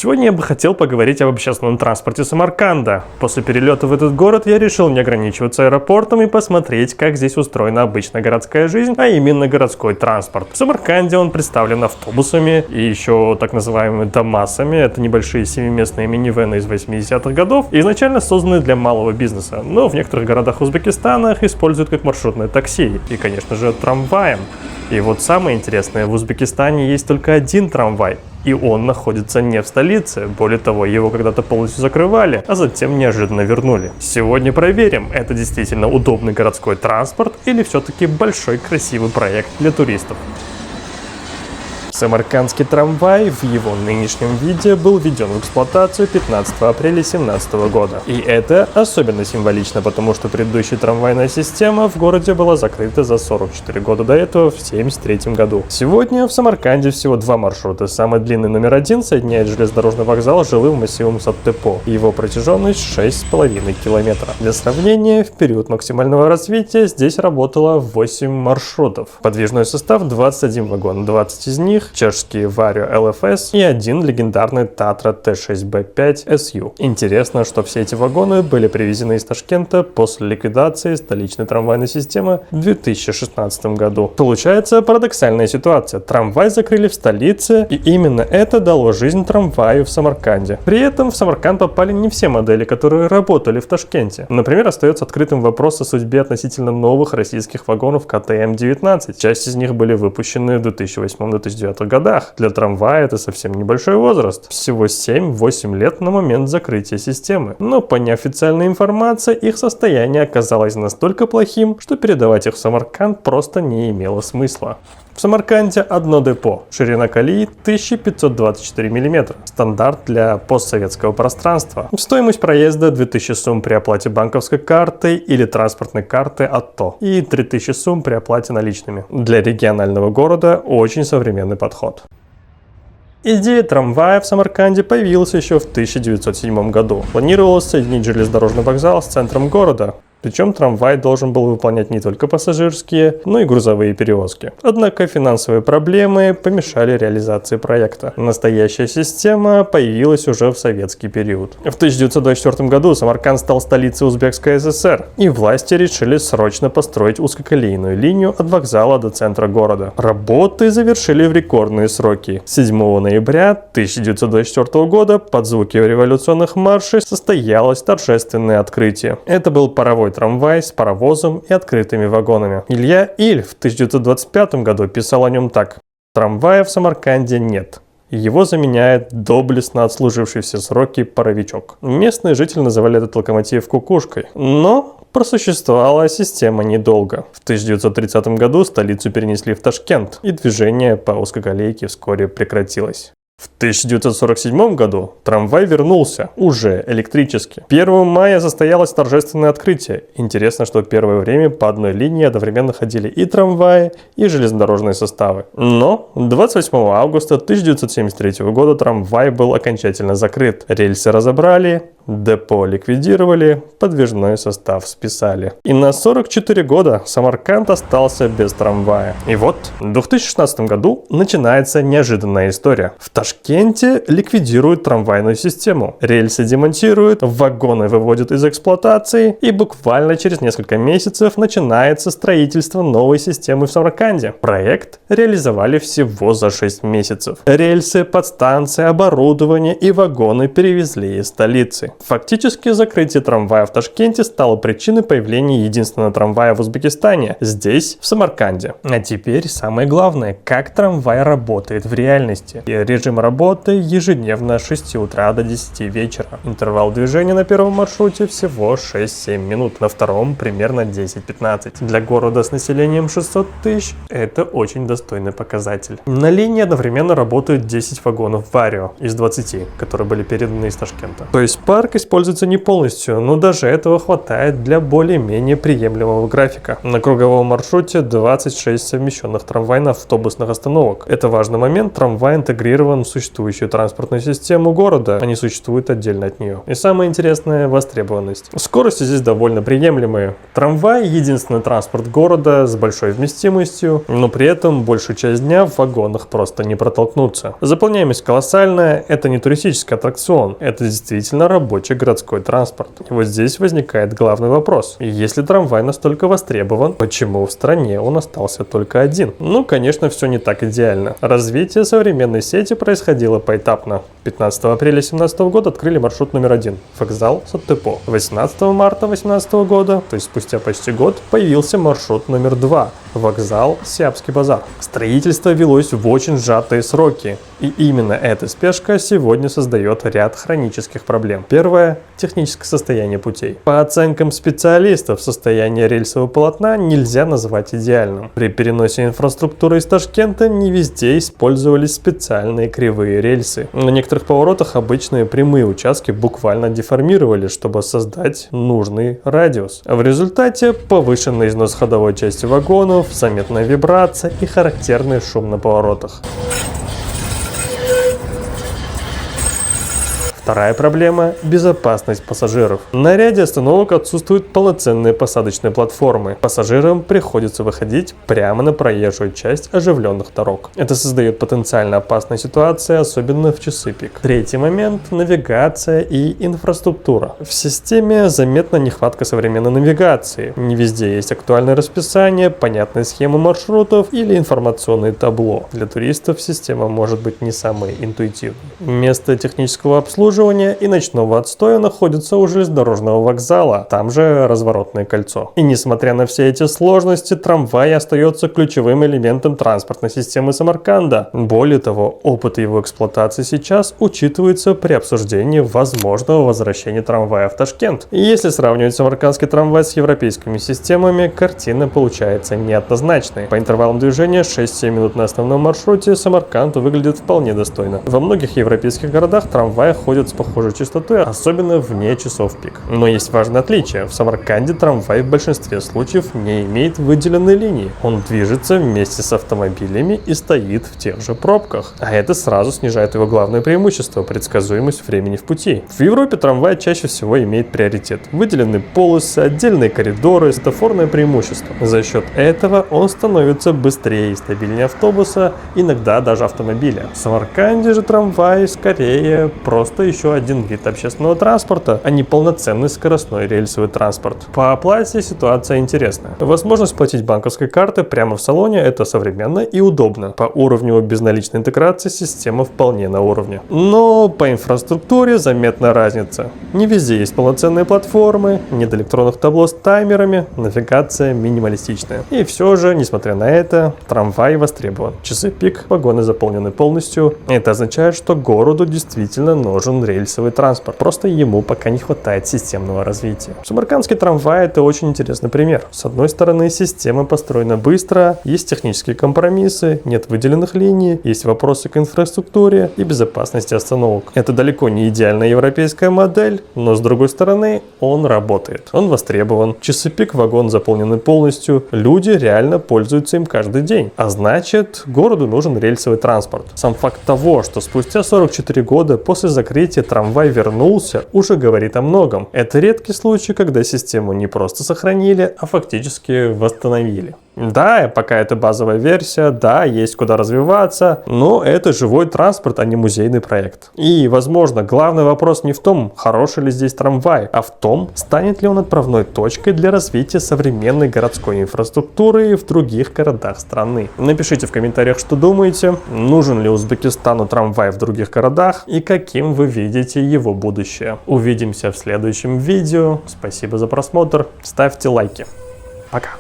Сегодня я бы хотел поговорить об общественном транспорте Самарканда. После перелета в этот город я решил не ограничиваться аэропортом и посмотреть, как здесь устроена обычная городская жизнь, а именно городской транспорт. В Самарканде он представлен автобусами и еще так называемыми дамасами. Это небольшие 7-местные минивены из 80-х годов, изначально созданы для малого бизнеса, но в некоторых городах Узбекистана их используют как маршрутное такси и, конечно же, трамваем. И вот самое интересное, в Узбекистане есть только один трамвай, и он находится не в столице. Более того, его когда-то полностью закрывали, а затем неожиданно вернули. Сегодня проверим, это действительно удобный городской транспорт или все-таки большой красивый проект для туристов. Самаркандский трамвай в его нынешнем виде был введен в эксплуатацию 15 апреля 2017 года. И это особенно символично, потому что предыдущая трамвайная система в городе была закрыта за 44 года до этого, в 1973 году. Сегодня в Самарканде всего два маршрута. Самый длинный номер 1 соединяет железнодорожный вокзал с жилым массивом Саттепо. Его протяженность 6,5 километра. Для сравнения, в период максимального развития здесь работало 8 маршрутов. Подвижной состав 21 вагон, 20 из них чешские Vario LFS и один легендарный Tatra T6B5 SU. Интересно, что все эти вагоны были привезены из Ташкента после ликвидации столичной трамвайной системы в 2016 году. Получается парадоксальная ситуация. Трамвай закрыли в столице, и именно это дало жизнь трамваю в Самарканде. При этом в Самарканд попали не все модели, которые работали в Ташкенте. Например, остается открытым вопрос о судьбе относительно новых российских вагонов КТМ-19. Часть из них были выпущены в 2008-2009 годах. Для трамвая это совсем небольшой возраст. Всего 7-8 лет на момент закрытия системы. Но по неофициальной информации их состояние оказалось настолько плохим, что передавать их в Самарканд просто не имело смысла. В Самарканде одно депо. Ширина колеи 1524 мм. Стандарт для постсоветского пространства. Стоимость проезда 2000 сум при оплате банковской картой или транспортной карты АТО. И 3000 сум при оплате наличными. Для регионального города очень современный подход. Идея трамвая в Самарканде появилась еще в 1907 году. Планировалось соединить железнодорожный вокзал с центром города. Причем трамвай должен был выполнять не только пассажирские, но и грузовые перевозки. Однако финансовые проблемы помешали реализации проекта. Настоящая система появилась уже в советский период. В 1924 году Самарканд стал столицей Узбекской ССР, и власти решили срочно построить узкоколейную линию от вокзала до центра города. Работы завершили в рекордные сроки. 7 ноября 1924 года под звуки революционных маршей состоялось торжественное открытие. Это был паровой трамвай с паровозом и открытыми вагонами. Илья Иль в 1925 году писал о нем так: «Трамвая в Самарканде нет. Его заменяет доблестно отслуживший все сроки паровичок». Местные жители называли этот локомотив кукушкой. Но просуществовала система недолго. В 1930 году столицу перенесли в Ташкент, и движение по узкоколейке вскоре прекратилось. В 1947 году трамвай вернулся, уже электрически. 1 мая состоялось торжественное открытие. Интересно, что первое время по одной линии одновременно ходили и трамваи, и железнодорожные составы. Но 28 августа 1973 года трамвай был окончательно закрыт. Рельсы разобрали, депо ликвидировали, подвижной состав списали. И на 44 года Самарканд остался без трамвая. И вот в 2016 году начинается неожиданная история. В Ташкенте ликвидируют трамвайную систему. Рельсы демонтируют, вагоны выводят из эксплуатации, и буквально через несколько месяцев начинается строительство новой системы в Самарканде. Проект реализовали всего за 6 месяцев. Рельсы, подстанции, оборудование и вагоны перевезли из столицы. Фактически закрытие трамвая в Ташкенте стало причиной появления единственного трамвая в Узбекистане, здесь, в Самарканде. А теперь самое главное, как трамвай работает в реальности. И режим работы ежедневно с 6 утра до 10 вечера. Интервал движения на первом маршруте всего 6-7 минут, на втором примерно 10-15. Для города с населением 600 тысяч это очень достойный показатель. На линии одновременно работают 10 вагонов Vario из 20, которые были переданы из Ташкента. То есть парк Яркость пользуется не полностью, но даже этого хватает для более-менее приемлемого графика. На круговом маршруте 26 совмещенных трамвайно-автобусных остановок. Это важный момент, трамвай интегрирован в существующую транспортную систему города, а не существует отдельно от нее. И самое интересное — востребованность. Скорости здесь довольно приемлемые. Трамвай — единственный транспорт города с большой вместимостью, но при этом большую часть дня в вагонах просто не протолкнуться. Заполняемость колоссальная, это не туристический аттракцион, это действительно рабочий городской транспорт. И вот здесь возникает главный вопрос. Если трамвай настолько востребован, почему в стране он остался только один? Ну, конечно, все не так идеально. Развитие современной сети происходило поэтапно. 15 апреля 2017 года открыли маршрут номер 1 – вокзал Сатепо. 18 марта 2018 года, то есть спустя почти год, появился маршрут номер 2 – вокзал Сиапский базар. Строительство велось в очень сжатые сроки. И именно эта спешка сегодня создает ряд хронических проблем. Первое – техническое состояние путей. По оценкам специалистов, состояние рельсового полотна нельзя назвать идеальным. При переносе инфраструктуры из Ташкента не везде использовались специальные кривые рельсы. На некоторых поворотах обычные прямые участки буквально деформировали, чтобы создать нужный радиус. В результате повышенный износ ходовой части вагонов, заметная вибрация и характерный шум на поворотах. Вторая проблема – безопасность пассажиров. На ряде остановок отсутствуют полноценные посадочные платформы. Пассажирам приходится выходить прямо на проезжую часть оживленных дорог. Это создает потенциально опасные ситуации, особенно в часы пик. Третий момент – навигация и инфраструктура. В системе заметна нехватка современной навигации. Не везде есть актуальное расписание, понятные схемы маршрутов или информационные табло. Для туристов система может быть не самой интуитивной. Место технического обслуживания и ночного отстоя находится у железнодорожного вокзала, там же разворотное кольцо. И несмотря на все эти сложности, трамвай остается ключевым элементом транспортной системы Самарканда. Более того, опыт его эксплуатации сейчас учитывается при обсуждении возможного возвращения трамвая в Ташкент. И если сравнивать самаркандский трамвай с европейскими системами, картина получается неоднозначной. По интервалам движения 6-7 минут на основном маршруте Самарканд выглядит вполне достойно. Во многих европейских городах трамваи ходят с похожей частотой, особенно вне часов пик. Но есть важное отличие. В Самарканде трамвай в большинстве случаев не имеет выделенной линии. Он движется вместе с автомобилями и стоит в тех же пробках. А это сразу снижает его главное преимущество – предсказуемость времени в пути. В Европе трамвай чаще всего имеет приоритет. Выделенные полосы, отдельные коридоры, светофорное преимущество. За счет этого он становится быстрее и стабильнее автобуса, иногда даже автомобиля. В Самарканде же трамвай скорее просто еще один вид общественного транспорта, а не полноценный скоростной рельсовый транспорт. По оплате ситуация интересная. Возможность платить банковской картой прямо в салоне – это современно и удобно. По уровню безналичной интеграции система вполне на уровне. Но по инфраструктуре заметна разница. Не везде есть полноценные платформы, нет электронных табло с таймерами, навигация минималистичная. И все же, несмотря на это, трамвай востребован. Часы пик, вагоны заполнены полностью. Это означает, что городу действительно нужен рельсовый транспорт. Просто ему пока не хватает системного развития. Самаркандский трамвай – это очень интересный пример. С одной стороны, система построена быстро, есть технические компромиссы, нет выделенных линий, есть вопросы к инфраструктуре и безопасности остановок. Это далеко не идеальная европейская модель, но с другой стороны, он работает. Он востребован. Часы пик вагон заполнены полностью. Люди реально пользуются им каждый день. А значит, городу нужен рельсовый транспорт. Сам факт того, что спустя 44 года после закрытия трамвай вернулся, уже говорит о многом. Это редкий случай, когда систему не просто сохранили, а фактически восстановили. Да, пока это базовая версия, да, есть куда развиваться, но это живой транспорт, а не музейный проект. И, возможно, главный вопрос не в том, хороший ли здесь трамвай, а в том, станет ли он отправной точкой для развития современной городской инфраструктуры в других городах страны. Напишите в комментариях, что думаете, нужен ли Узбекистану трамвай в других городах и каким вы видите его будущее. Увидимся в следующем видео. Спасибо за просмотр, ставьте лайки. Пока.